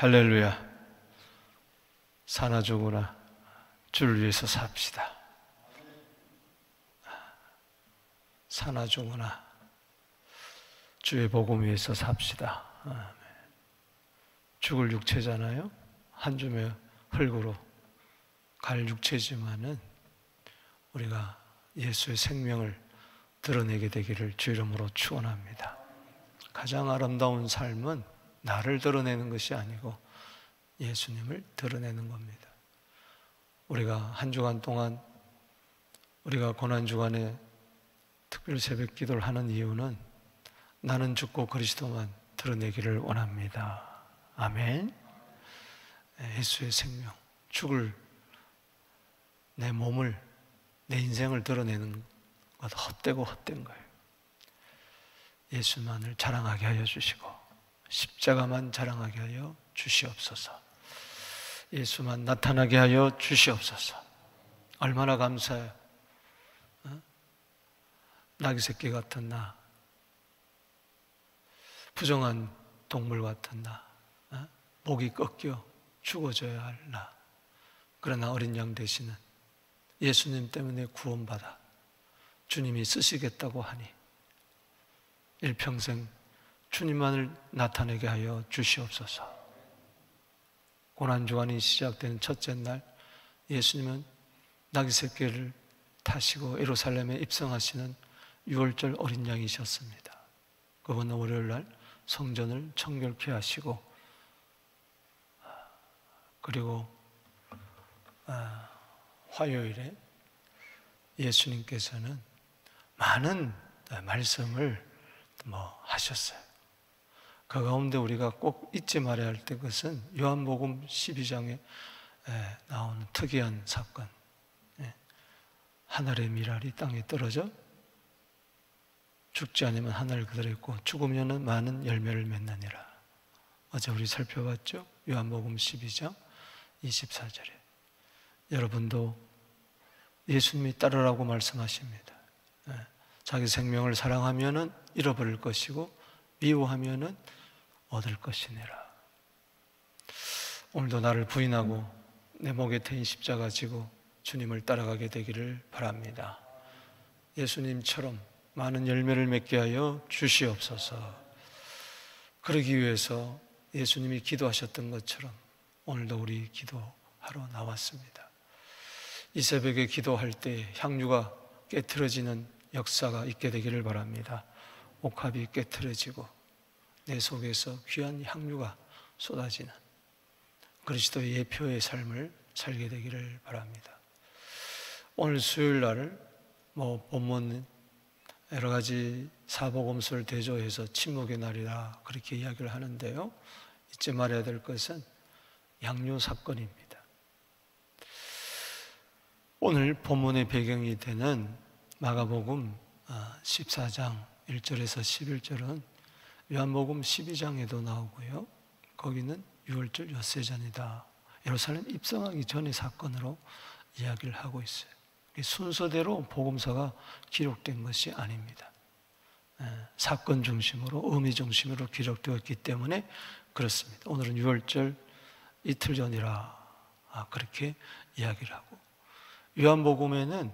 할렐루야. 사나 죽으나 주를 위해서 삽시다. 사나 죽으나 주의 복음 위해서 삽시다. 아멘. 죽을 육체잖아요. 한 줌의 흙으로 갈 육체지만은 우리가 예수의 생명을 드러내게 되기를 주 이름으로 축원합니다. 가장 아름다운 삶은 나를 드러내는 것이 아니고 예수님을 드러내는 겁니다. 우리가 한 주간 동안 우리가 고난주간에 특별 새벽 기도를 하는 이유는 나는 죽고 그리스도만 드러내기를 원합니다. 아멘. 예수의 생명, 죽을 내 몸을, 내 인생을 드러내는 것 헛되고 헛된 거예요. 예수만을 자랑하게 하여 주시고 십자가만 자랑하게 하여 주시옵소서. 예수만 나타나게 하여 주시옵소서. 얼마나 감사해요. 나귀 새끼 같은 나, 부정한 동물 같은 나, 목이 꺾여 죽어져야 할 나, 그러나 어린 양 되시는 예수님 때문에 구원받아 주님이 쓰시겠다고 하니 일평생 주님만을 나타내게 하여 주시옵소서. 고난주간이 시작되는 첫째 날 예수님은 나귀 새끼를 타시고 예루살렘에 입성하시는 6월절 어린 양이셨습니다. 그건 월요일 날 성전을 청결케 하시고 그리고 화요일에 예수님께서는 많은 말씀을 하셨어요. 그 가운데 우리가 꼭 잊지 말아야 할 것은 요한복음 12장에 나오는 특이한 사건, 하늘의 미랄이 땅에 떨어져 죽지 않으면 하늘 그대로 있고 죽으면 많은 열매를 맺느니라. 어제 우리 살펴봤죠? 요한복음 12장 24절에 여러분도 예수님이 따르라고 말씀하십니다. 자기 생명을 사랑하면 잃어버릴 것이고 미워하면 얻을 것이니라. 오늘도 나를 부인하고 내 목에 태인 십자가 지고 주님을 따라가게 되기를 바랍니다. 예수님처럼 많은 열매를 맺게 하여 주시옵소서. 그러기 위해서 예수님이 기도하셨던 것처럼 오늘도 우리 기도하러 나왔습니다. 이 새벽에 기도할 때 향유가 깨트려지는 역사가 있게 되기를 바랍니다. 옥합이 깨트려지고 내 속에서 귀한 향유가 쏟아지는 그리스도의 예표의 삶을 살게 되기를 바랍니다. 오늘 수요일 날 본문 여러 가지 사복음서를 대조해서 침묵의 날이라 그렇게 이야기를 하는데요, 잊지 말아야 될 것은 향유 사건입니다. 오늘 본문의 배경이 되는 마가복음 14장 1절에서 11절은 요한복음 12장에도 나오고요, 거기는 6월절 엿새전이다, 예루살렘 입성하기 전의 사건으로 이야기를 하고 있어요. 순서대로 복음서가 기록된 것이 아닙니다. 사건 중심으로, 의미 중심으로 기록되었기 때문에 그렇습니다. 오늘은 6월절 이틀 전이라 그렇게 이야기를 하고, 요한복음에는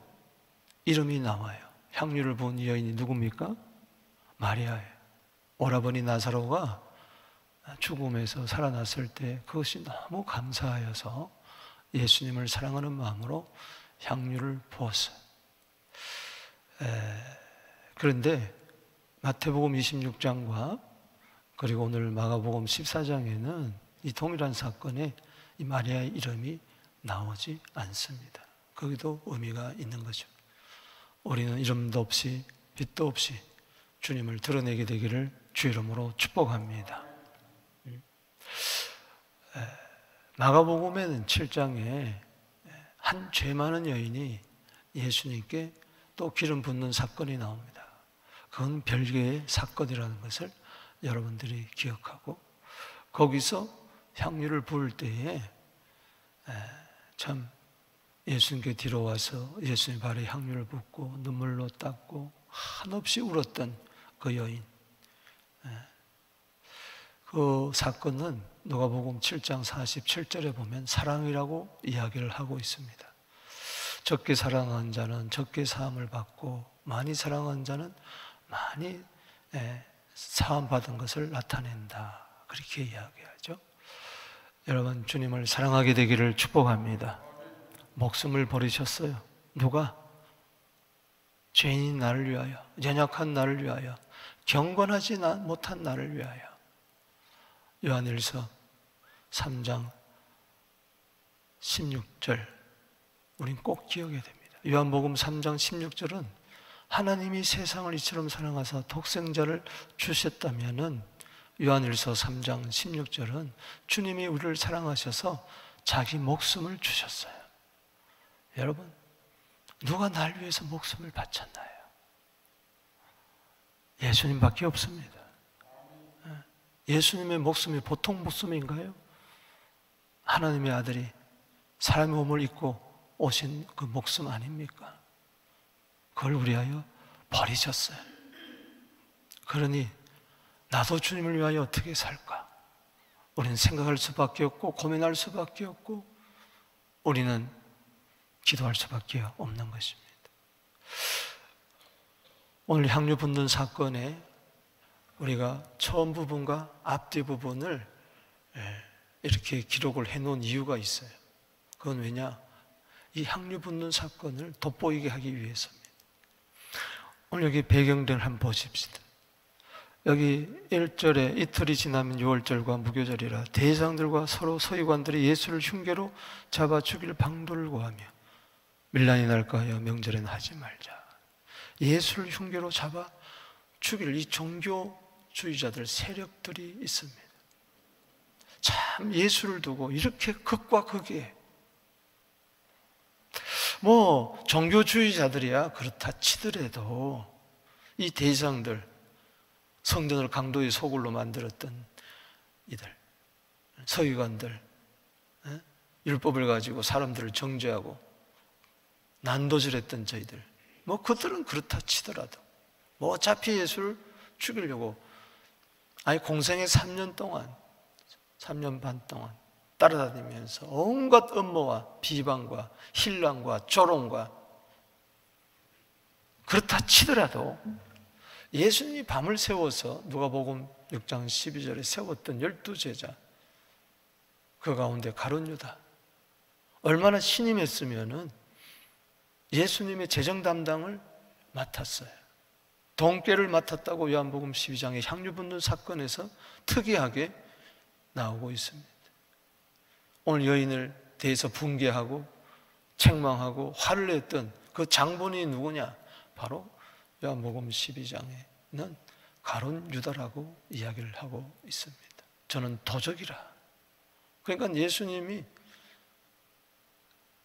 이름이 나와요. 향유를 부은 여인이 누굽니까? 마리아예요. 오라버니 나사로가 죽음에서 살아났을 때 그것이 너무 감사하여서 예수님을 사랑하는 마음으로 향유를 부었어요. 그런데 마태복음 26장과 그리고 오늘 마가복음 14장에는 이 동일한 사건에 이 마리아의 이름이 나오지 않습니다. 거기도 의미가 있는 거죠. 우리는 이름도 없이 빛도 없이 주님을 드러내게 되기를 주 이름으로 축복합니다. 마가복음에는 7장에 한 죄 많은 여인이 예수님께 또 기름 붓는 사건이 나옵니다. 그건 별개의 사건이라는 것을 여러분들이 기억하고, 거기서 향유를 부을 때에 참 예수님께 뒤로 와서 예수님 발에 향유를 붓고 눈물로 닦고 한없이 울었던 그 여인, 그 사건은 누가복음 7장 47절에 보면 사랑이라고 이야기를 하고 있습니다. 적게 사랑한 자는 적게 사함을 받고 많이 사랑한 자는 많이 사함받은 것을 나타낸다. 그렇게 이야기하죠. 여러분, 주님을 사랑하게 되기를 축복합니다. 목숨을 버리셨어요. 누가? 죄인인 나를 위하여, 연약한 나를 위하여, 경건하지 못한 나를 위하여. 요한일서 3장 16절 우린 꼭 기억해야 됩니다. 요한복음 3장 16절은 하나님이 세상을 이처럼 사랑하사 독생자를 주셨다면은, 요한일서 3장 16절은 주님이 우리를 사랑하셔서 자기 목숨을 주셨어요. 여러분, 누가 날 위해서 목숨을 바쳤나요? 예수님밖에 없습니다. 예수님의 목숨이 보통 목숨인가요? 하나님의 아들이 사람의 몸을 입고 오신 그 목숨 아닙니까? 그걸 위하여 버리셨어요. 그러니 나도 주님을 위하여 어떻게 살까? 우리는 생각할 수밖에 없고 고민할 수밖에 없고 우리는 기도할 수밖에 없는 것입니다. 오늘 향유 붓는 사건에 우리가 처음 부분과 앞뒤 부분을 이렇게 기록을 해놓은 이유가 있어요. 그건 왜냐? 이 향유 붓는 사건을 돋보이게 하기 위해서입니다. 오늘 여기 배경들 한번 보십시다. 여기 1절에 이틀이 지나면 6월절과 무교절이라 대장들과 서로 서기관들이 예수를 흉계로 잡아 죽일 방도를 구하며 밀란이 날까 하여 명절에는 하지 말자. 예수를 흉계로 잡아 죽일 이 종교주의자들 세력들이 있습니다. 참 예수를 두고 이렇게 극과 극이에요. 뭐 종교주의자들이야 그렇다 치더라도 이 대장들, 성전을 강도의 소굴로 만들었던 이들, 서기관들, 율법을 가지고 사람들을 정죄하고 난도질했던 저희들, 뭐 그들은 그렇다 치더라도 뭐 어차피 예수를 죽이려고 아니 공생의 3년 동안 3년 반 동안 따라다니면서 온갖 음모와 비방과 hir랑과 조롱과 그렇다 치더라도 예수님이 밤을 세워서 누가복음 6장 12절에 세웠던 12제자 그 가운데 가룟 유다 얼마나 신임했으면은 예수님의 재정 담당을 맡았어요. 돈꾀를 맡았다고 요한복음 12장의 향유 붓는 사건에서 특이하게 나오고 있습니다. 오늘 여인을 대해서 붕괴하고 책망하고 화를 냈던 그 장본인이 누구냐? 바로 요한복음 12장에는 가룟 유다라고 이야기를 하고 있습니다. 저는 도적이라. 그러니까 예수님이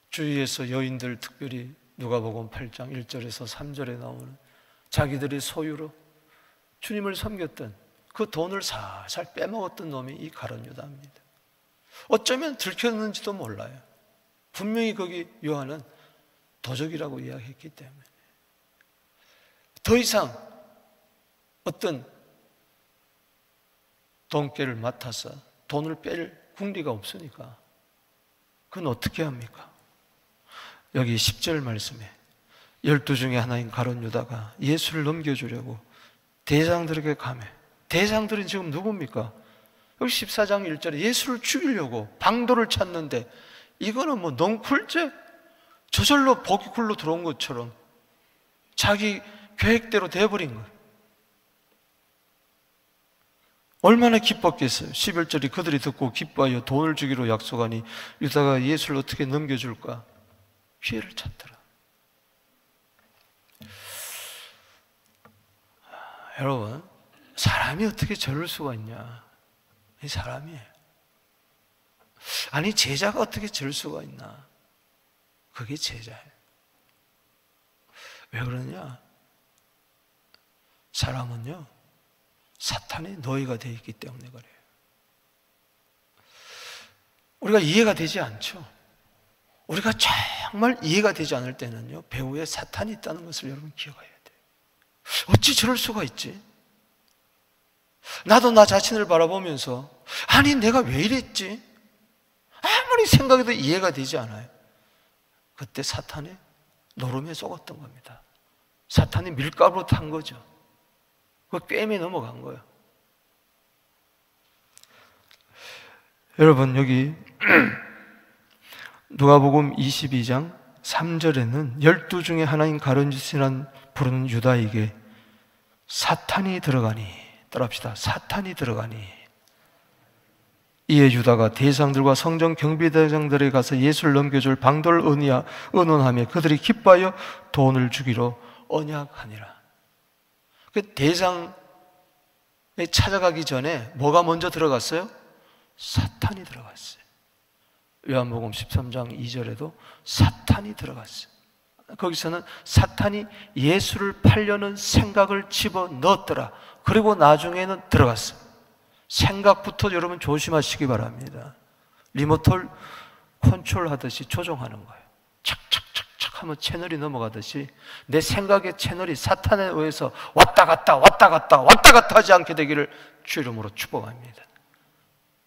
주위에서 여인들, 특별히 누가복음 8장 1절에서 3절에 나오는 자기들의 소유로 주님을 섬겼던 그 돈을 살살 빼먹었던 놈이 이 가룟 유다입니다. 어쩌면 들켰는지도 몰라요. 분명히 거기 요한은 도적이라고 이야기했기 때문에 더 이상 어떤 돈꾀를 맡아서 돈을 뺄 궁리가 없으니까 그건 어떻게 합니까? 여기 10절 말씀에 12 중에 하나인 가룟 유다가 예수를 넘겨주려고 대장들에게 가매. 대장들은 지금 누굽니까? 여기 14장 1절에 예수를 죽이려고 방도를 찾는데 이거는 뭐 넝쿨죄? 저절로 복이 굴러 들어온 것처럼 자기 계획대로 돼버린 거예요. 얼마나 기뻤겠어요. 11절이 그들이 듣고 기뻐하여 돈을 주기로 약속하니 유다가 예수를 어떻게 넘겨줄까 기회를 찾더라. 여러분, 사람이 어떻게 저럴 수가 있냐? 이 사람이에요. 아니 제자가 어떻게 저럴 수가 있나? 그게 제자예요. 왜 그러냐? 사람은요 사탄의 노예가 되어 있기 때문에 그래요. 우리가 이해가 되지 않죠. 우리가 정말 이해가 되지 않을 때는요 배후에 사탄이 있다는 것을 여러분 기억해야 돼요. 어찌 저럴 수가 있지? 나도 나 자신을 바라보면서 아니 내가 왜 이랬지? 아무리 생각해도 이해가 되지 않아요. 그때 사탄의 노름에 속았던 겁니다. 사탄이 밀가루로 탄 거죠. 그 꿰매 넘어간 거예요. 여러분 여기 누가복음 22장 3절에는 12 중에 하나인 가룟유다라는 부르는 유다에게 사탄이 들어가니, 따라합시다. 사탄이 들어가니. 이에 유다가 대상들과 성전 경비대장들에 가서 예수를 넘겨줄 방도를 의논하며 그들이 기뻐하여 돈을 주기로 언약하니라. 그 대상에 찾아가기 전에 뭐가 먼저 들어갔어요? 사탄이 들어갔어요. 요한복음 13장 2절에도 사탄이 들어갔어요. 거기서는 사탄이 예수를 팔려는 생각을 집어넣었더라. 그리고 나중에는 들어갔어요. 생각부터 여러분 조심하시기 바랍니다. 리모트를 컨트롤하듯이 조정하는 거예요. 착착착착 하면 채널이 넘어가듯이 내 생각의 채널이 사탄에 의해서 왔다 갔다 하지 않게 되기를 주 이름으로 축복합니다.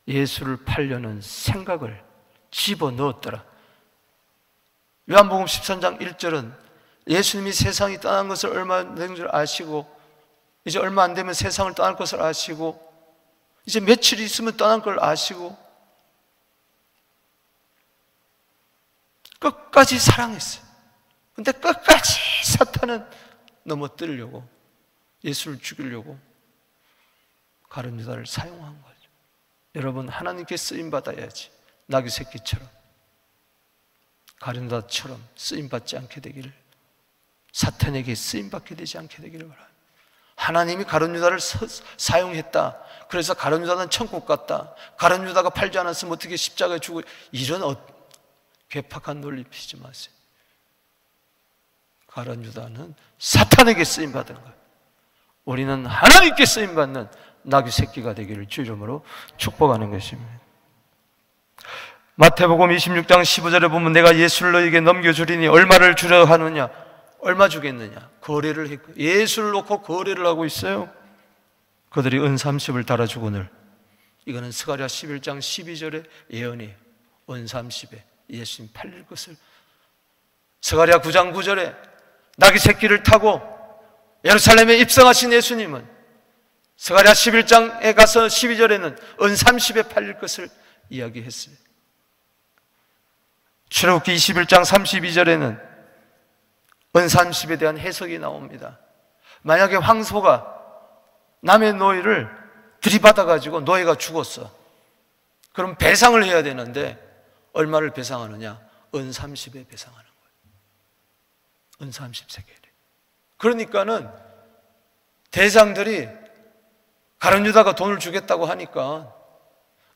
예수를 팔려는 생각을 집어넣었더라. 요한복음 13장 1절은 예수님이 세상이 떠난 것을 얼마 된 줄 아시고 이제 얼마 안 되면 세상을 떠날 것을 아시고 이제 며칠 있으면 떠날 걸 아시고 끝까지 사랑했어요. 근데 끝까지 사탄은 넘어뜨리려고 예수를 죽이려고 가룟유다를 사용한 거죠. 여러분 하나님께 쓰임받아야지 나귀 새끼처럼 가룟유다처럼 쓰임받지 않게 되기를, 사탄에게 쓰임받게 되지 않게 되기를 바랍니다. 하나님이 가룟유다를 사용했다. 그래서 가룟유다는 천국 갔다. 가룟유다가 팔지 않았으면 어떻게 십자가에 죽고, 이런 괴팍한 논리 피지 마세요. 가룟유다는 사탄에게 쓰임받은 거예요. 우리는 하나님께 쓰임받는 나귀 새끼가 되기를 주 이름으로 축복하는 것입니다. 마태복음 26장 15절에 보면 내가 예수를 너에게 넘겨주리니 얼마를 주려 하느냐? 얼마 주겠느냐? 거래를 했고, 예수를 놓고 거래를 하고 있어요. 그들이 은 30을 달아주거늘. 이거는 스가랴 11장 12절의 예언이에요. 은 30에 예수님 팔릴 것을. 스가랴 9장 9절에 나귀 새끼를 타고 예루살렘에 입성하신 예수님은 스가랴 11장에 가서 12절에는 은 30에 팔릴 것을 이야기했어요. 출애굽기 21장 32절에는 은 30에 대한 해석이 나옵니다. 만약에 황소가 남의 노예를 들이받아가지고 노예가 죽었어. 그럼 배상을 해야 되는데 얼마를 배상하느냐? 은 30에 배상하는 거예요. 은 30세겔. 그러니까는 대장들이 가룟유다가 돈을 주겠다고 하니까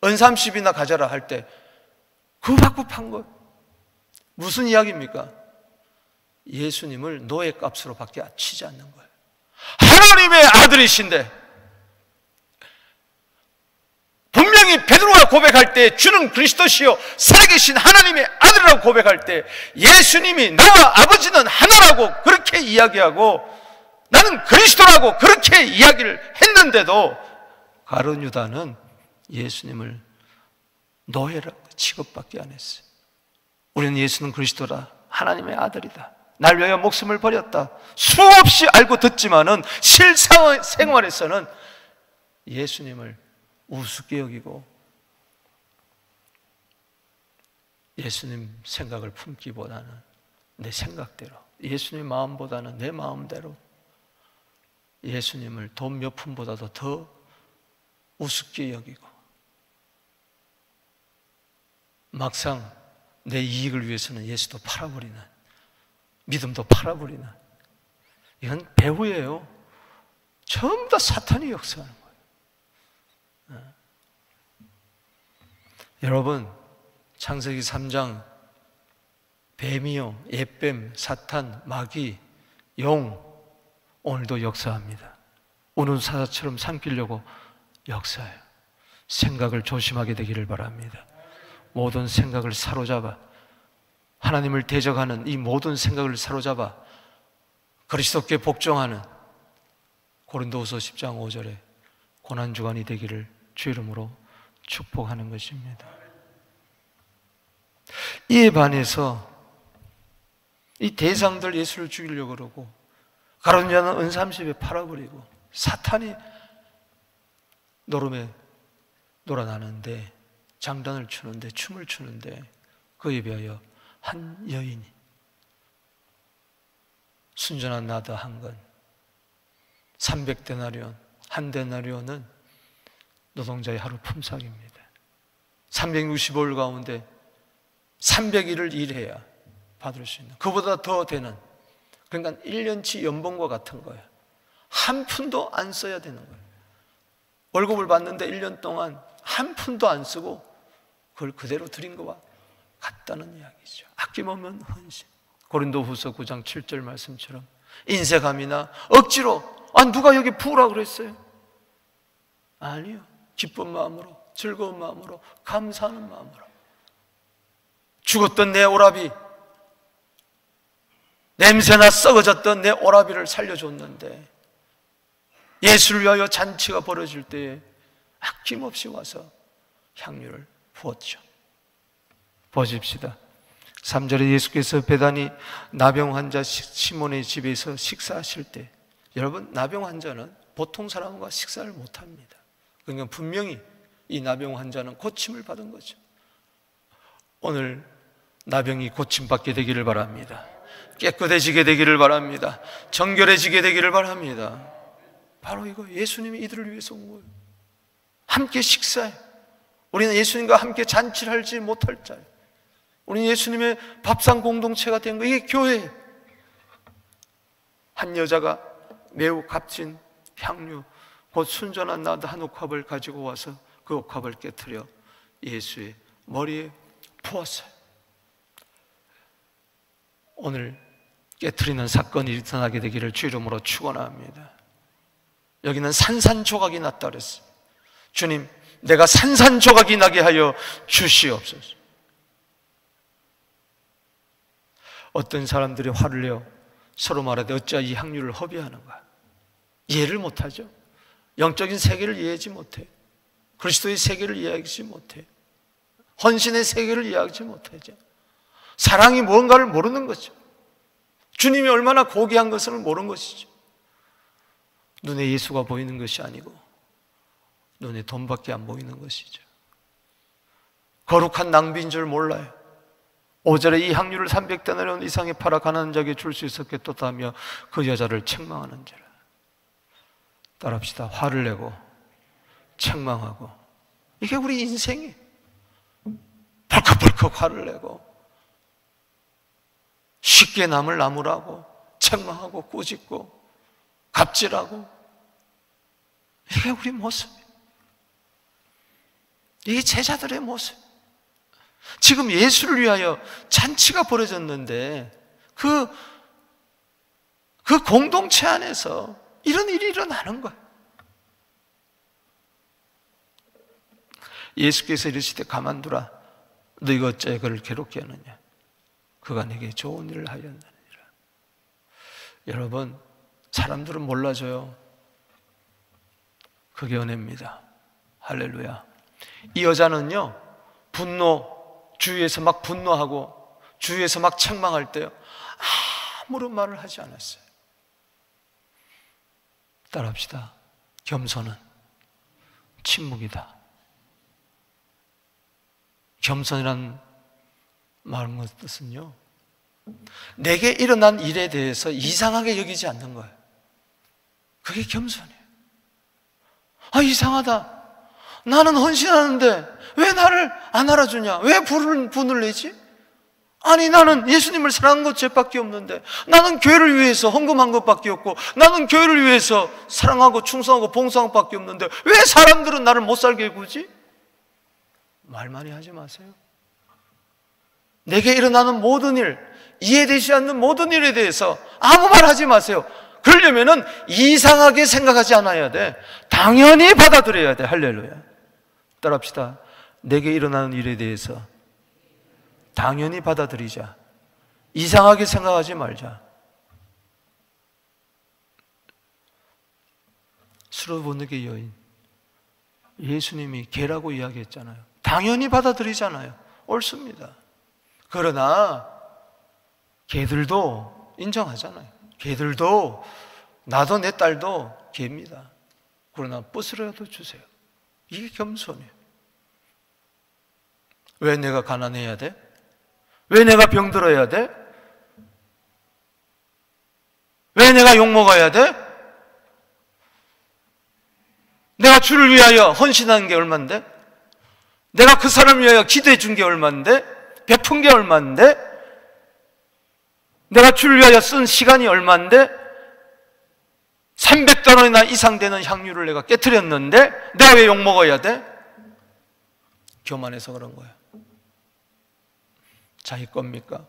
은 30이나 가져라 할 때 그거 받고 판 거예요. 무슨 이야기입니까? 예수님을 노예값으로 밖에 치지 않는 거예요. 하나님의 아들이신데, 분명히 베드로가 고백할 때 주는 그리스도시요 살아계신 하나님의 아들이라고 고백할 때 예수님이 나와 아버지는 하나라고 그렇게 이야기하고 나는 그리스도라고 그렇게 이야기를 했는데도 가룟유다는 예수님을 노예라고 취급밖에 안 했어요. 우리는 예수는 그리스도다, 하나님의 아들이다, 날 위하여 목숨을 버렸다 수없이 알고 듣지만은 실생활에서는 예수님을 우습게 여기고 예수님 생각을 품기보다는 내 생각대로, 예수님 마음보다는 내 마음대로, 예수님을 돈 몇 푼보다도 더 우습게 여기고 막상 내 이익을 위해서는 예수도 팔아버리는, 믿음도 팔아버리는, 이건 배후예요. 전부 다 사탄이 역사하는 거예요. 여러분 창세기 3장 뱀이요, 옛뱀, 사탄, 마귀, 용 오늘도 역사합니다. 우는 사자처럼 삼키려고 역사해요. 생각을 조심하게 되기를 바랍니다. 모든 생각을 사로잡아, 하나님을 대적하는 이 모든 생각을 사로잡아 그리스도께 복종하는, 고린도후서 10장 5절에 고난주간이 되기를 주 이름으로 축복하는 것입니다. 이에 반해서 이 대상들 예수를 죽이려고 그러고 가룟 자는 은삼십에 팔아버리고 사탄이 노름에 놀아나는데 장단을 추는데 춤을 추는데 그에 비하여 한 여인이 순전한 나더 한 건 300데나리온, 한 데나리온은 노동자의 하루 품삯입니다. 365일 가운데 300일을 일해야 받을 수 있는, 그보다 더 되는, 그러니까 1년치 연봉과 같은 거예요. 한 푼도 안 써야 되는 거예요. 월급을 받는데 1년 동안 한 푼도 안 쓰고 그걸 그대로 드린 거와 같다는 이야기죠. 아낌없는 헌신. 고린도후서 9장 7절 말씀처럼 인색함이나 억지로 누가 여기 부으라 그랬어요? 아니요. 기쁜 마음으로, 즐거운 마음으로, 감사하는 마음으로. 죽었던 내 오라비, 냄새나 썩어졌던 내 오라비를 살려줬는데 예수를 위하여 잔치가 벌어질 때에 아낌없이 와서 향유를 부었죠. 보십시다. 3절에 예수께서 베다니 나병 환자 시몬의 집에서 식사하실 때, 여러분, 나병 환자는 보통 사람과 식사를 못합니다. 그러니까 분명히 이 나병 환자는 고침을 받은 거죠. 오늘 나병이 고침받게 되기를 바랍니다. 깨끗해지게 되기를 바랍니다. 정결해지게 되기를 바랍니다. 바로 이거, 예수님이 이들을 위해서 온 거예요. 함께 식사해. 우리는 예수님과 함께 잔치를 할지 못할 자예요. 우리는 예수님의 밥상 공동체가 된 거예요. 이게 교회예요. 한 여자가 매우 값진 향유, 곧 순전한 나더 한 옥합을 가지고 와서 그 옥합을 깨트려 예수의 머리에 부었어요. 오늘 깨트리는 사건이 일어나게 되기를 주 이름으로 축원합니다. 여기는 산산조각이 났다 그랬어요. 주님, 내가 산산조각이 나게 하여 주시옵소서. 어떤 사람들이 화를 내어 서로 말하되 어찌 이 향유를 허비하는가? 이해를 못하죠. 영적인 세계를 이해하지 못해. 그리스도의 세계를 이해하지 못해. 헌신의 세계를 이해하지 못하죠. 사랑이 무언가를 모르는 거죠. 주님이 얼마나 고귀한 것을 모르는 것이죠. 눈에 예수가 보이는 것이 아니고 눈에 돈밖에 안 보이는 것이죠. 거룩한 낭비인 줄 몰라요. 5절에 이 향유를 300데나리온 이상에 팔아 가난한 자에게 줄 수 있었겠도다 하며 그 여자를 책망하는지라. 따라합시다. 화를 내고 책망하고, 이게 우리 인생이에요. 벌컥벌컥 화를 내고 쉽게 남을 나무라고 책망하고 꾸짖고 갑질하고, 이게 우리 모습이에요. 이게 제자들의 모습. 지금 예수를 위하여 잔치가 벌어졌는데 그 공동체 안에서 이런 일이 일어나는 거예요. 예수께서 이르시되 가만두라, 너희가 어찌 그를 괴롭게 하느냐? 그가 내게 좋은 일을 하였느니라. 여러분, 사람들은 몰라줘요. 그게 은혜입니다. 할렐루야. 이 여자는요, 주위에서 막 분노하고 주위에서 막 책망할 때요, 아무런 말을 하지 않았어요. 따라합시다. 겸손은 침묵이다. 겸손이란 말은 뜻은요, 내게 일어난 일에 대해서 이상하게 여기지 않는 거예요. 그게 겸손이에요. 이상하다. 나는 헌신하는데 왜 나를 안 알아주냐? 왜 분을 내지? 아니, 나는 예수님을 사랑한 것 죄밖에 없는데, 나는 교회를 위해서 헌금한 것밖에 없고, 나는 교회를 위해서 사랑하고 충성하고 봉사한 것밖에 없는데 왜 사람들은 나를 못 살게 구지? 말 많이 하지 마세요. 내게 일어나는 모든 일, 이해되지 않는 모든 일에 대해서 아무 말 하지 마세요. 그러려면은 이상하게 생각하지 않아야 돼. 당연히 받아들여야 돼. 할렐루야. 따라합시다. 내게 일어나는 일에 대해서 당연히 받아들이자. 이상하게 생각하지 말자. 수로보느게 여인, 예수님이 개라고 이야기했잖아요. 당연히 받아들이잖아요. 옳습니다. 그러나 개들도 인정하잖아요. 개들도 나도 내 딸도 개입니다. 그러나 붓이라도 주세요. 이게 겸손이에요. 왜 내가 가난해야 돼? 왜 내가 병들어야 돼? 왜 내가 욕먹어야 돼? 내가 주를 위하여 헌신한 게 얼만데? 내가 그 사람을 위하여 기도해 준 게 얼만데? 베푼 게 얼만데? 내가 주를 위하여 쓴 시간이 얼만데? 300달러나 이상 되는 향유를 내가 깨트렸는데 내가 왜 욕먹어야 돼? 교만해서 그런 거야. 자기 겁니까?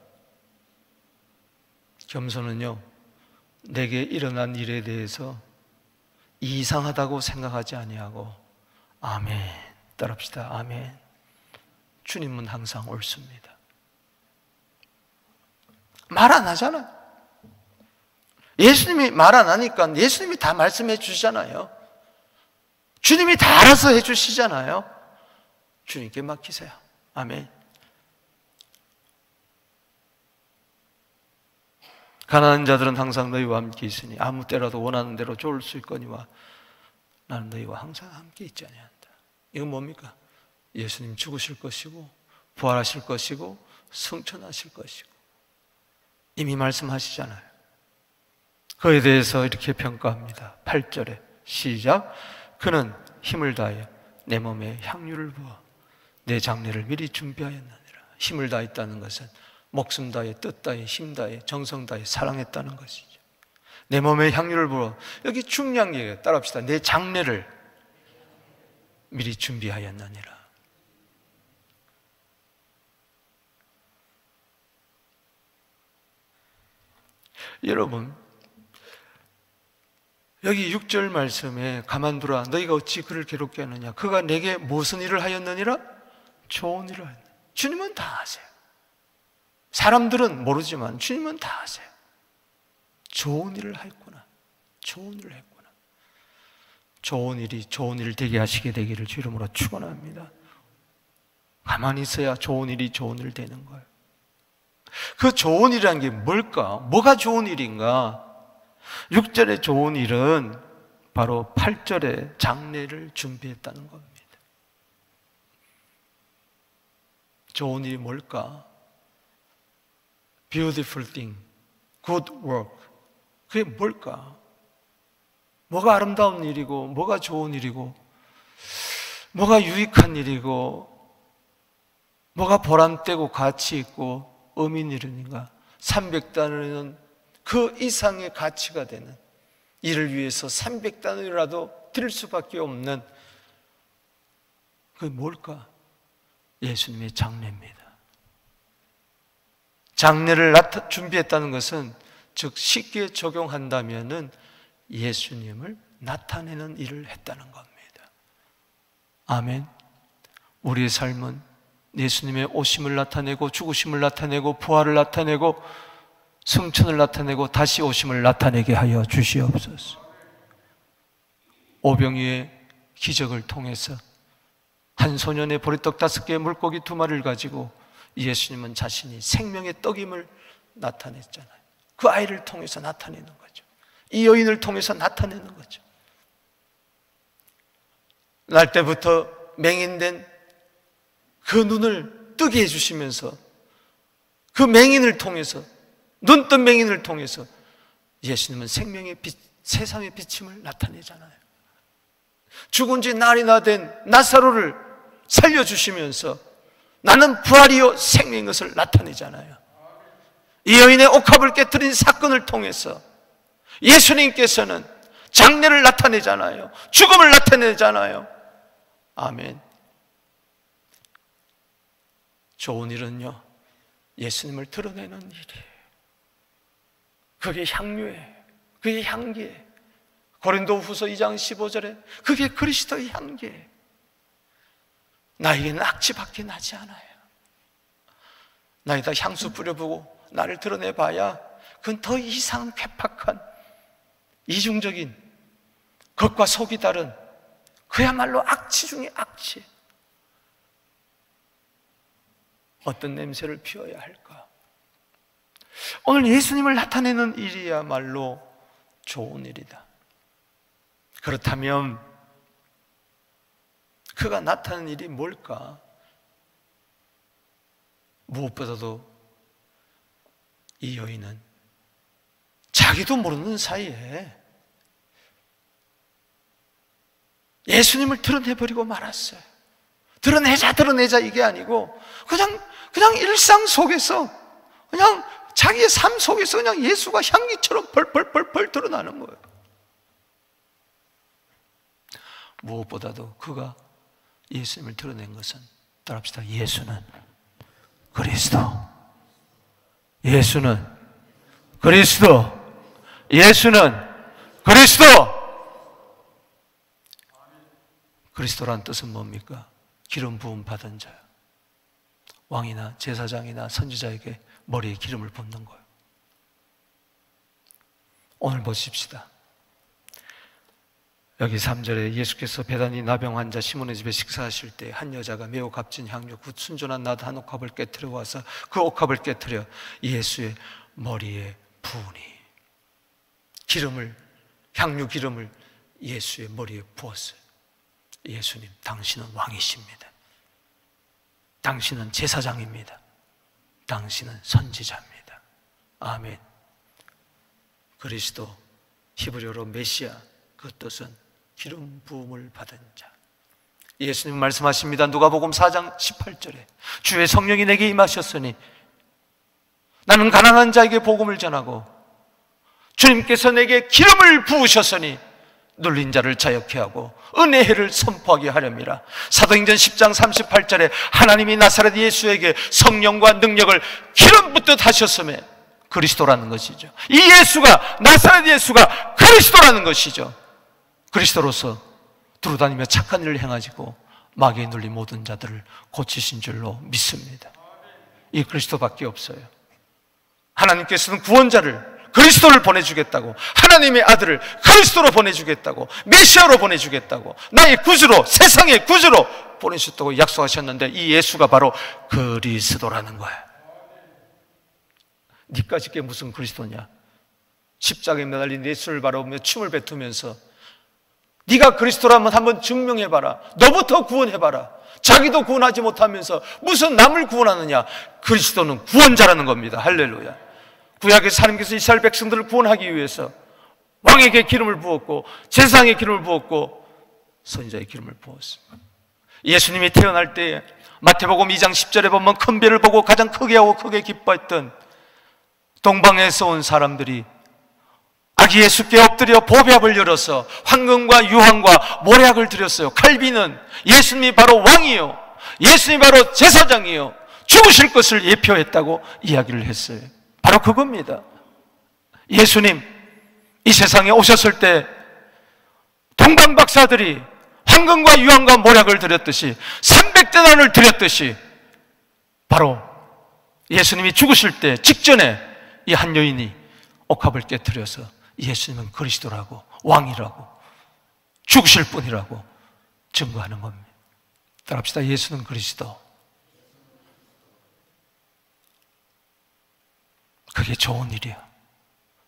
겸손은요, 내게 일어난 일에 대해서 이상하다고 생각하지 아니하고 아멘, 따라합시다. 아멘. 주님은 항상 옳습니다. 말 안 하잖아. 예수님이 말 안 하니까 예수님이 다 말씀해 주시잖아요. 주님이 다 알아서 해 주시잖아요. 주님께 맡기세요. 아멘. 가난한 자들은 항상 너희와 함께 있으니 아무 때라도 원하는 대로 좋을 수 있거니와 나는 너희와 항상 함께 있지 아니한다. 이건 뭡니까? 예수님 죽으실 것이고 부활하실 것이고 승천하실 것이고 이미 말씀하시잖아요. 그에 대해서 이렇게 평가합니다. 8절에 시작. 그는 힘을 다하여 내 몸에 향유를 부어 내 장례를 미리 준비하였느니라. 힘을 다했다는 것은 목숨 다해, 뜻 다해, 힘 다해, 정성 다해 사랑했다는 것이죠. 내 몸에 향유를 부어, 여기 중요한 얘기예요. 따라합시다. 내 장례를 미리 준비하였느니라. 여러분, 여기 6절 말씀에 가만두라. 너희가 어찌 그를 괴롭게 하느냐. 그가 내게 무슨 일을 하였느니라? 좋은 일을 하였느니라. 주님은 다 아세요. 사람들은 모르지만 주님은 다 아세요. 좋은 일을 했구나. 좋은 일을 했구나. 좋은 일이 좋은 일 되게 하시게 되기를 주 이름으로 축원합니다. 가만히 있어야 좋은 일이 좋은 일 되는 거예요. 그 좋은 일이라는 게 뭘까? 뭐가 좋은 일인가? 6절의 좋은 일은 바로 8절의 장례를 준비했다는 겁니다. 좋은 일이 뭘까? Beautiful thing, good work. 그게 뭘까? 뭐가 아름다운 일이고, 뭐가 좋은 일이고, 뭐가 유익한 일이고, 뭐가 보람되고 가치 있고 의미 있는 일인가? 300단위는 그 이상의 가치가 되는 이를 위해서 300단위라도 드릴 수밖에 없는 그게 뭘까? 예수님의 장례입니다. 장례를 준비했다는 것은 즉 쉽게 적용한다면은 예수님을 나타내는 일을 했다는 겁니다. 아멘. 우리의 삶은 예수님의 오심을 나타내고 죽으심을 나타내고 부활을 나타내고 승천을 나타내고 다시 오심을 나타내게 하여 주시옵소서. 오병이의 기적을 통해서 한 소년의 보리떡 5개의 물고기 2마리를 가지고 예수님은 자신이 생명의 떡임을 나타냈잖아요. 그 아이를 통해서 나타내는 거죠. 이 여인을 통해서 나타내는 거죠. 날 때부터 맹인된 그 눈을 뜨게 해주시면서 그 맹인을 통해서, 눈뜬 맹인을 통해서 예수님은 생명의 빛, 세상의 비침을 나타내잖아요. 죽은 지 날이나 된 나사로를 살려주시면서 나는 부활이요 생명인 것을 나타내잖아요. 이 여인의 옥합을 깨뜨린 사건을 통해서 예수님께서는 장례를 나타내잖아요. 죽음을 나타내잖아요. 아멘. 좋은 일은요, 예수님을 드러내는 일이에요. 그게 향유예요. 그게 향기예요. 고린도후서 2장 15절에 그게 그리스도의 향기예요. 나에게는 악취밖에 나지 않아요. 나에다 향수 뿌려보고 나를 드러내봐야 그건 더 이상 괴팍한 이중적인 겉과 속이 다른 그야말로 악취 중에 악취. 어떤 냄새를 피워야 할까? 오늘 예수님을 나타내는 일이야말로 좋은 일이다. 그렇다면 그가 나타내는 일이 뭘까? 무엇보다도 이 여인은 자기도 모르는 사이에 예수님을 드러내버리고 말았어요. 드러내자 이게 아니고 그냥 일상 속에서 그냥 자기의 삶 속에서 그냥 예수가 향기처럼 펄펄펄펄 드러나는 거예요. 무엇보다도 그가 예수님을 드러낸 것은, 따라합시다, 예수는 그리스도. 예수는 그리스도. 예수는 그리스도. 그리스도란 뜻은 뭡니까? 기름 부음 받은 자요. 왕이나 제사장이나 선지자에게 머리에 기름을 붓는 거예요. 오늘 보십시다. 여기 3절에 예수께서 베다니 나병 환자 시몬의 집에 식사하실 때 한 여자가 매우 값진 향유 곧 순전한 낫 한 옥합을 깨트려 와서 그 옥합을 깨트려 예수의 머리에 부으니, 향유 기름을 예수의 머리에 부었어요. 예수님, 당신은 왕이십니다. 당신은 제사장입니다. 당신은 선지자입니다. 아멘. 그리스도, 히브리어로 메시아, 그 뜻은 기름 부음을 받은 자. 예수님 말씀하십니다. 누가복음 4장 18절에 주의 성령이 내게 임하셨으니 나는 가난한 자에게 복음을 전하고 주님께서 내게 기름을 부으셨으니 눌린 자를 자유케 하고 은혜의 해를 선포하게 하렵니다. 사도행전 10장 38절에 하나님이 나사렛 예수에게 성령과 능력을 기름 붓듯 하셨음에 그리스도라는 것이죠. 이 예수가, 나사렛 예수가 그리스도라는 것이죠. 그리스도로서 두루다니며 착한 일을 행하시고 마귀에 눌린 모든 자들을 고치신 줄로 믿습니다. 이 그리스도밖에 없어요. 하나님께서는 구원자를, 그리스도를 보내주겠다고, 하나님의 아들을 그리스도로 보내주겠다고, 메시아로 보내주겠다고, 나의 구주로, 세상의 구주로 보내주셨다고 약속하셨는데 이 예수가 바로 그리스도라는 거예요. 니까지 게 무슨 그리스도냐? 십자가에 매달린 예수를 바라보며 춤을 뱉으면서 네가 그리스도라면 한번 증명해봐라, 너부터 구원해봐라. 자기도 구원하지 못하면서 무슨 남을 구원하느냐? 그리스도는 구원자라는 겁니다. 할렐루야. 구약에서 하나님께서 이스라엘 백성들을 구원하기 위해서 왕에게 기름을 부었고 제사장에 기름을 부었고 선지자의 기름을 부었습니다. 예수님이 태어날 때 마태복음 2장 10절에 보면 큰 별을 보고 가장 크게 하고 크게 기뻐했던 동방에서 온 사람들이 아기 예수께 엎드려 보배합을 열어서 황금과 유황과 모략을 드렸어요. 칼빈은 예수님이 바로 왕이요, 예수님이 바로 제사장이요, 죽으실 것을 예표했다고 이야기를 했어요. 바로 그겁니다. 예수님 이 세상에 오셨을 때 동방 박사들이 황금과 유황과 모략을 드렸듯이 300데나리온을 드렸듯이 바로 예수님이 죽으실 때 직전에 이 한 여인이 옥합을 깨뜨려서 예수님은 그리스도라고, 왕이라고, 죽으실 분이라고 증거하는 겁니다. 따라합시다. 예수는 그리스도. 그게 좋은 일이야.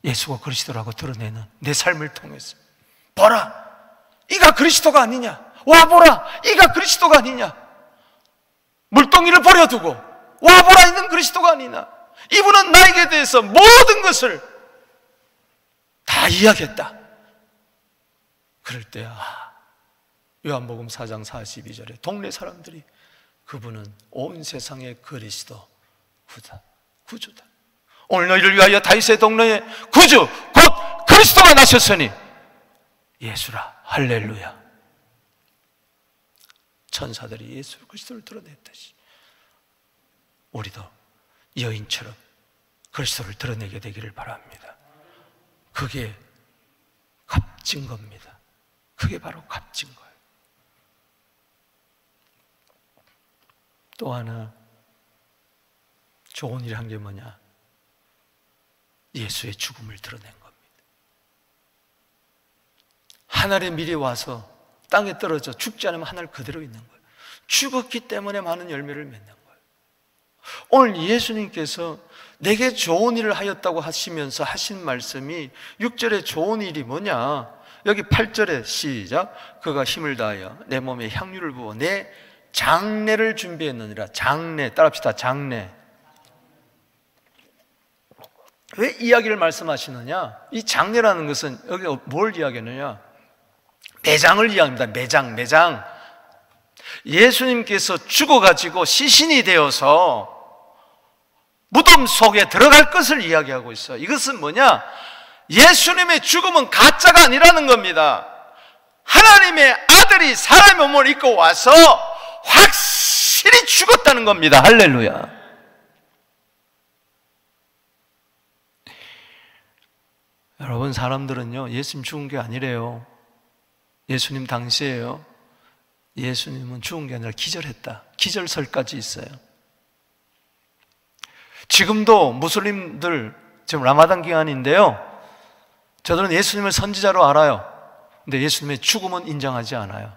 예수가 그리스도라고 드러내는 내 삶을 통해서 보라, 이가 그리스도가 아니냐? 와보라, 이가 그리스도가 아니냐? 물동이를 버려두고 와보라, 이는 그리스도가 아니냐? 이분은 나에게 대해서 모든 것을 다 이야기했다. 그럴 때 요한복음 4장 42절에 동네 사람들이 그분은 온 세상의 그리스도 구주다. 오늘 너희를 위하여 다윗의 동네에 구주 곧 그리스도가 나셨으니 예수라. 할렐루야. 천사들이 예수 그리스도를 드러냈듯이 우리도 여인처럼 그리스도를 드러내게 되기를 바랍니다. 그게 값진 겁니다. 그게 바로 값진 거예요. 또 하나 좋은 일 한 게 뭐냐? 예수의 죽음을 드러낸 겁니다. 하늘에 미리 와서 땅에 떨어져 죽지 않으면 하늘 그대로 있는 거예요. 죽었기 때문에 많은 열매를 맺는 거예요. 오늘 예수님께서 내게 좋은 일을 하였다고 하시면서 하신 말씀이 6절에 좋은 일이 뭐냐? 여기 8절에 시작. 그가 힘을 다하여 내 몸에 향유를 부어 내 장례를 준비했느니라. 장례, 따라합시다. 장례. 왜 이야기를 말씀하시느냐? 이 장례라는 것은 여기 뭘 이야기하느냐? 매장을 이야기합니다. 매장. 예수님께서 죽어가지고 시신이 되어서 무덤 속에 들어갈 것을 이야기하고 있어요. 이것은 뭐냐? 예수님의 죽음은 가짜가 아니라는 겁니다. 하나님의 아들이 사람의 몸을 입고 와서 확실히 죽었다는 겁니다. 할렐루야. 여러분, 사람들은요, 예수님 죽은 게 아니래요. 예수님 당시에요, 예수님은 죽은 게 아니라 기절했다. 기절설까지 있어요. 지금도 무슬림들, 지금 라마단 기간인데요, 저들은 예수님을 선지자로 알아요. 근데 예수님의 죽음은 인정하지 않아요.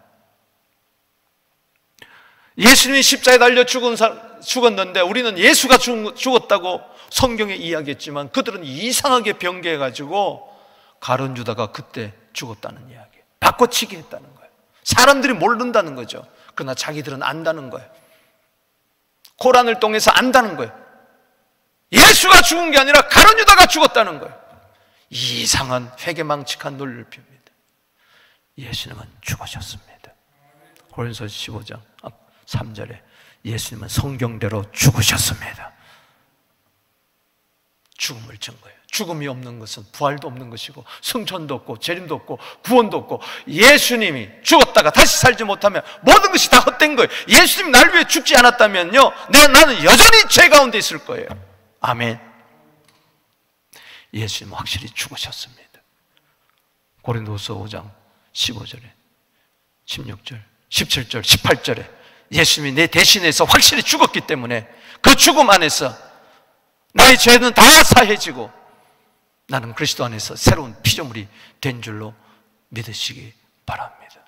예수님이 십자가에 달려 죽었는데 우리는 예수가 죽었다고 성경에 이야기했지만 그들은 이상하게 변개해가지고 가룟 유다가 그때 죽었다는 이야기, 바꿔치기 했다는 거예요. 사람들이 모른다는 거죠. 그러나 자기들은 안다는 거예요. 코란을 통해서 안다는 거예요. 예수가 죽은 게 아니라 가룟 유다가 죽었다는 거예요. 이상한 회개망측한 논리를 핍니다. 예수님은 죽으셨습니다. 고린도서 15장 3절에 예수님은 성경대로 죽으셨습니다. 죽음을 증거해요. 죽음이 없는 것은 부활도 없는 것이고 승천도 없고 재림도 없고 구원도 없고, 예수님이 죽었다가 다시 살지 못하면 모든 것이 다 헛된 거예요. 예수님이 날 위해 죽지 않았다면요, 나는 여전히 죄 가운데 있을 거예요. 아멘. 예수님은 확실히 죽으셨습니다. 고린도서 5장 15절에 16절 17절 18절에 예수님이 내 대신해서 확실히 죽었기 때문에 그 죽음 안에서 나의 죄는 다 사해지고 나는 그리스도 안에서 새로운 피조물이 된 줄로 믿으시기 바랍니다.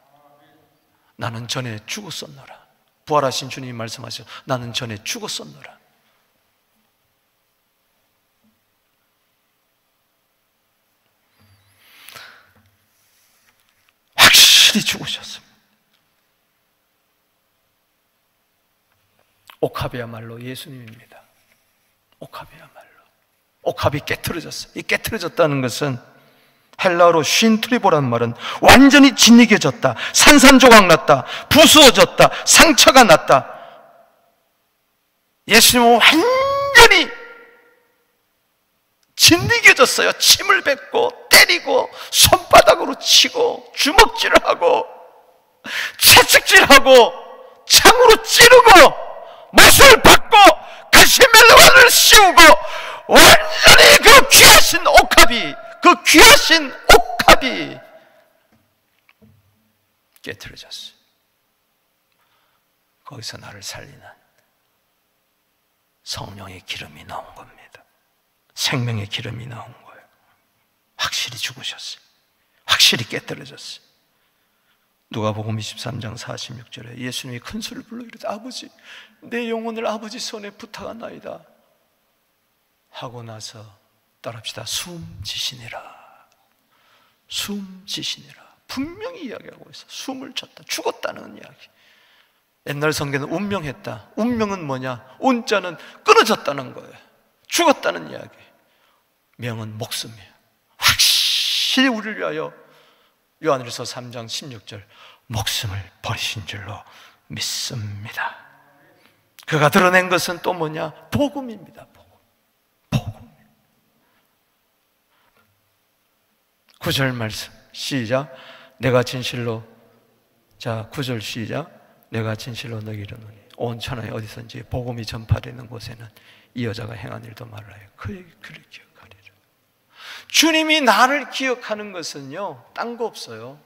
나는 전에 죽었었노라. 부활하신 주님이 말씀하셔, 나는 전에 죽었었노라. 확실히 죽으셨습니다. 옥합이야말로 예수님입니다. 옥합이야말로. 옥합이 깨트려졌어요. 이 깨트려졌다는 것은 헬라어로 쉰트리보란 말은 완전히 짓이겨졌다, 산산조각 났다, 부수어졌다, 상처가 났다. 예수님은 완전히 짓이겨졌어요. 침을 뱉고 때리고 손바닥으로 치고 주먹질을 하고 채찍질하고 창으로 찌르고 못을 받고 가시멜로를 씌우고 완전히 그 귀하신 옥합이 깨트려졌어요. 거기서 나를 살리는 성령의 기름이 나온 겁니다. 생명의 기름이 나온 거예요. 확실히 죽으셨어요. 확실히 깨트려졌어요. 누가복음 23장 46절에 예수님이 큰 소리를 불러 이르되 아버지, 내 영혼을 아버지 손에 부탁하나이다 하고 나서 따라합시다. 숨지시니라. 분명히 이야기하고 있어. 숨을 쳤다, 죽었다는 이야기. 옛날 성경은 운명했다. 운명은 뭐냐? 운자는 끊어졌다는 거예요. 죽었다는 이야기. 명은 목숨이에요. 확실히 우리를 위하여 요한일서 3장 16절 목숨을 버리신 줄로 믿습니다. 그가 드러낸 것은 또 뭐냐? 복음입니다. 복음. 9절 말씀 시작. 내가 진실로, 자 9절 시작. 내가 진실로 너희에게 이르노니 온 천하에 어디선지 복음이 전파되는 곳에는 이 여자가 행한 일도 말라요. 그의 그를 기억하리라. 주님이 나를 기억하는 것은요, 딴 거 없어요.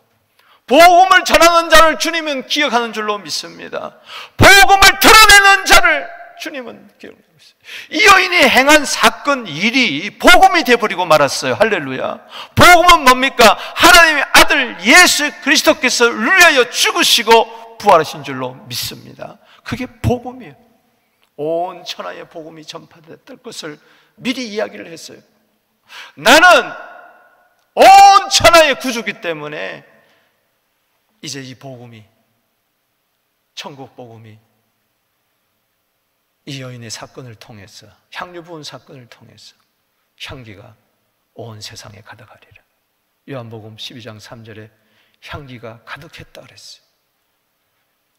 복음을 전하는 자를 주님은 기억하는 줄로 믿습니다. 복음을 드러내는 자를 주님은 기억하고 있어요. 이 여인이 행한 사건 일이 복음이 되어버리고 말았어요. 할렐루야. 복음은 뭡니까? 하나님의 아들 예수 그리스도께서 우리를 위하여 죽으시고 부활하신 줄로 믿습니다. 그게 복음이에요. 온 천하에 복음이 전파됐을 것을 미리 이야기를 했어요. 나는 온 천하의 구주기 때문에 이제 이 복음이, 천국 복음이 이 여인의 사건을 통해서, 향유 부은 사건을 통해서 향기가 온 세상에 가득하리라. 요한복음 12장 3절에 향기가 가득했다 그랬어요.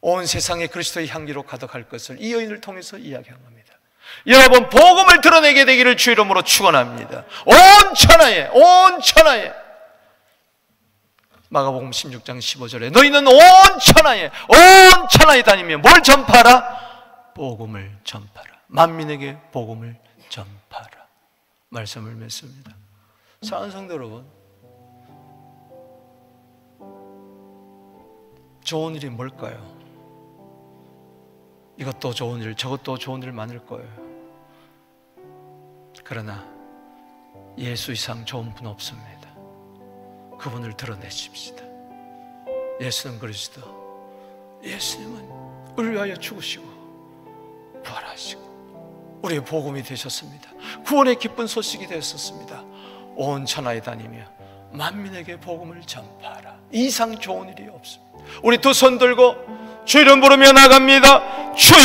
온 세상에 그리스도의 향기로 가득할 것을 이 여인을 통해서 이야기한 겁니다. 여러분, 복음을 드러내게 되기를 주 이름으로 축원합니다. 온 천하에 마가복음 16장 15절에 너희는 온 천하에 다니며 뭘 전파하라? 복음을 전파하라. 만민에게 복음을 전파하라. 말씀을 맺습니다. 사랑하는 성도 여러분, 좋은 일이 뭘까요? 이것도 좋은 일, 저것도 좋은 일 많을 거예요. 그러나 예수 이상 좋은 분 없습니다. 그분을 드러내십시다. 예수는 그리스도, 예수님은 우리를 위하여 죽으시고 부활하시고 우리의 복음이 되셨습니다. 구원의 기쁜 소식이 되었습니다. 온 천하에 다니며 만민에게 복음을 전파하라. 이 이상 좋은 일이 없습니다. 우리 두 손 들고 주 이름 부르며 나갑니다. 주여.